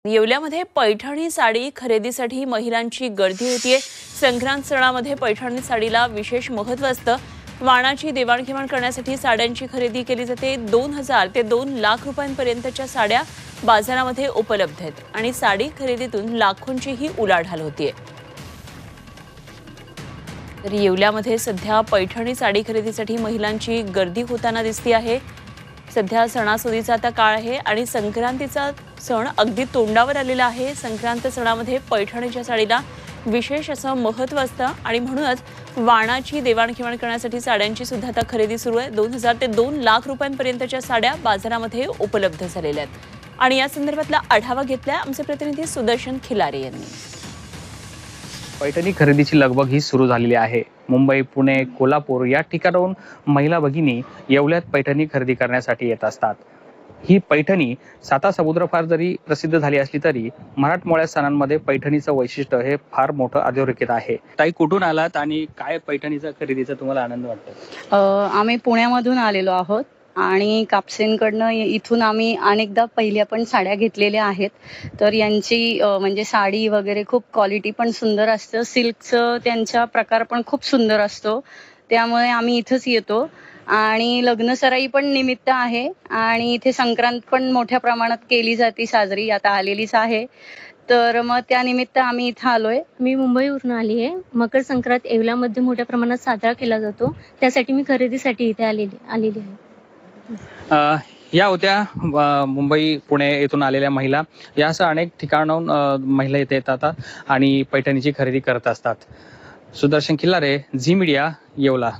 येवल्यामध्ये पैठणी साडी खरेदीसाठी महिलांची गर्दी होतीये। संक्रांत सणामध्ये पैठणी साडीला विशेष महत्त्व असतं। वाणाची देवाणघेवाण करण्यासाठी साड्यांची खरेदी केली जाते। 2000 ते 2 लाख रुपयांपर्यंतच्या साड्या बाजारामध्ये उपलब्ध आहेत आणि साडी खरेदीतून लाखोंचीही उलाढाल होतीये। तर येवल्यामध्ये सध्या पैठणी साडी खरेदीसाठी महिलांची गर्दी होताना दिसते आहे। सध्या सणासुदीचा आता काळ आहे आणि संक्रांतीचा सण अगदी तोंडावर आलेला आहे। संक्रांत सणामध्ये पैठणीच्या साडीला विशेष असं महत्त्व असतं आणि म्हणूनच वाणाची देवाणघेवाण करण्यासाठी साड्यांची सुद्धा आता खरेदी सुरू आहे। 2000 ते 2 लाख रुपयांपर्यंतच्या साड्या बाजारामध्ये उपलब्ध झालेल्या आहेत आणि या संदर्भातला आढावा घेतलाय आमचे प्रतिनिधी सुदर्शन खिलारे यांनी। पैठणी खरेदीची लगबग ही सुरू झालेली आहे। मुंबई, पुणे, कोल्हापूर या ठिकाणाहून महिला भगिनी येवल्यात पैठणी खरेदी करण्यासाठी येत असतात। ही पैठणी साता समुद्रपार जरी प्रसिद्ध झाली असली तरी मराठमोळ्या सणांमध्ये पैठणीचं वैशिष्ट्य हे फार मोठं अधोरेखित आहे। ताई, कुठून आलात आणि काय पैठणीचा खरेदीचा तुम्हाला आनंद वाटतो? आम्ही पुण्यामधून आलेलो आहोत आणि कापसेंकडनं इथून आम्ही अनेकदा पहिल्या पण साड्या घेतलेल्या आहेत। तर यांची म्हणजे साडी वगैरे खूप क्वालिटी पण सुंदर असतं, सिल्कचं त्यांचा प्रकार पण खूप सुंदर असतो, त्यामुळे आम्ही इथंच येतो। आणि लग्नसराई पण निमित्त आहे आणि इथे संक्रांत पण मोठ्या प्रमाणात केली जाते साजरी, आता आलेलीच आहे। तर मग त्यानिमित्त आम्ही इथं आलोय। मी मुंबईवरून आली आहे। मकर संक्रांत येवल्यामध्ये मोठ्या प्रमाणात साजरा केला जातो, त्यासाठी मी खरेदीसाठी इथे आलेली आहे। या होत्या मुंबई, पुणे येथून आलेल्या महिला। यासह अनेक ठिकाणाहून महिला इथे येतात आणि पैठणीची खरेदी करत असतात। सुदर्शन खिलारे, झी मीडिया, येवला।